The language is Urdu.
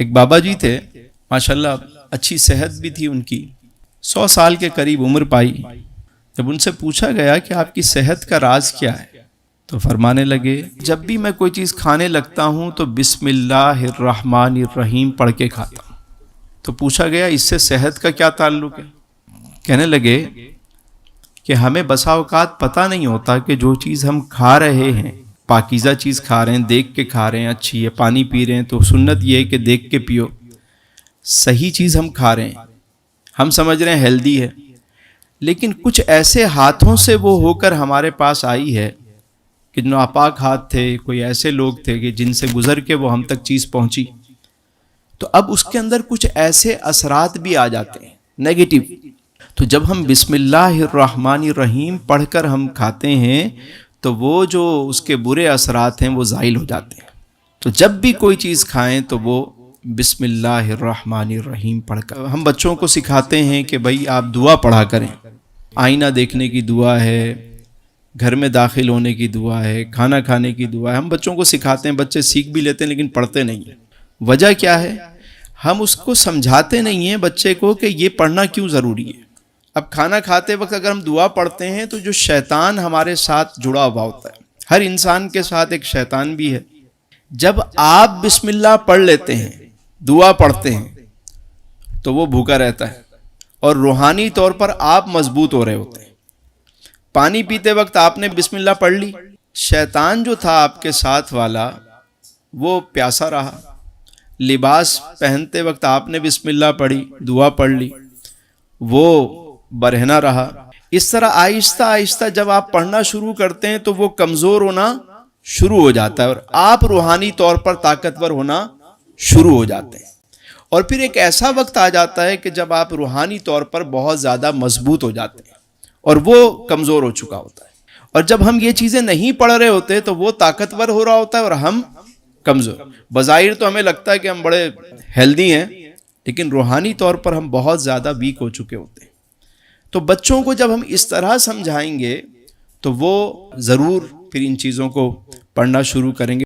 ایک بابا جی تھے، ماشاءاللہ اچھی صحت بھی تھی ان کی، 100 سال کے قریب عمر پائی۔ جب ان سے پوچھا گیا کہ آپ کی صحت کا راز کیا ہے تو فرمانے لگے، جب بھی میں کوئی چیز کھانے لگتا ہوں تو بسم اللہ الرحمن الرحیم پڑھ کے کھاتا ہوں۔ تو پوچھا گیا اس سے صحت کا کیا تعلق ہے؟ کہنے لگے کہ ہمیں بسا اوقات پتہ نہیں ہوتا کہ جو چیز ہم کھا رہے ہیں، پاکیزہ چیز کھا رہے ہیں، دیکھ کے کھا رہے ہیں، اچھی ہے، پانی پی رہے ہیں تو سنت یہ ہے کہ دیکھ کے پیو، صحیح چیز ہم کھا رہے ہیں، ہم سمجھ رہے ہیں ہیلدی ہے، لیکن کچھ ایسے ہاتھوں سے وہ ہو کر ہمارے پاس آئی ہے کہ ناپاک ہاتھ تھے، کوئی ایسے لوگ تھے کہ جن سے گزر کے وہ ہم تک چیز پہنچی، تو اب اس کے اندر کچھ ایسے اثرات بھی آ جاتے ہیں نیگیٹو۔ تو جب ہم بسم اللہ الرحمن الرحیم پڑھ کر ہم کھاتے ہیں تو وہ جو اس کے برے اثرات ہیں وہ زائل ہو جاتے ہیں۔ تو جب بھی کوئی چیز کھائیں تو وہ بسم اللہ الرحمن الرحیم پڑھ کر۔ ہم بچوں کو سکھاتے ہیں کہ بھائی آپ دعا پڑھا کریں، آئینہ دیکھنے کی دعا ہے، گھر میں داخل ہونے کی دعا ہے، کھانا کھانے کی دعا ہے، ہم بچوں کو سکھاتے ہیں، بچے سیکھ بھی لیتے ہیں لیکن پڑھتے نہیں ہیں۔ وجہ کیا ہے؟ ہم اس کو سمجھاتے نہیں ہیں بچے کو کہ یہ پڑھنا کیوں ضروری ہے۔ اب کھانا کھاتے وقت اگر ہم دعا پڑھتے ہیں تو جو شیطان ہمارے ساتھ جڑا ہوا ہوتا ہے، ہر انسان کے ساتھ ایک شیطان بھی ہے، جب آپ بسم اللہ پڑھ لیتے ہیں، دعا پڑھتے ہیں تو وہ بھوکا رہتا ہے اور روحانی طور پر آپ مضبوط ہو رہے ہوتے ہیں۔ پانی پیتے وقت آپ نے بسم اللہ پڑھ لی، شیطان جو تھا آپ کے ساتھ والا وہ پیاسا رہا۔ لباس پہنتے وقت آپ نے بسم اللہ پڑھی، دعا پڑھ لی، وہ برہنہ رہا۔ اس طرح آہستہ آہستہ جب آپ پڑھنا شروع کرتے ہیں تو وہ کمزور ہونا شروع ہو جاتا ہے اور آپ روحانی طور پر طاقتور ہونا شروع ہو جاتے ہیں۔ اور پھر ایک ایسا وقت آ جاتا ہے کہ جب آپ روحانی طور پر بہت زیادہ مضبوط ہو جاتے ہیں اور وہ کمزور ہو چکا ہوتا ہے۔ اور جب ہم یہ چیزیں نہیں پڑھ رہے ہوتے تو وہ طاقتور ہو رہا ہوتا ہے اور ہم کمزور۔ بظاہر تو ہمیں لگتا ہے کہ ہم بڑے ہیلدی ہیں لیکن روحانی طور پر ہم بہت زیادہ ویک ہو چکے ہوتے ہیں۔ تو بچوں کو جب ہم اس طرح سمجھائیں گے تو وہ ضرور پھر ان چیزوں کو پڑھنا شروع کریں گے۔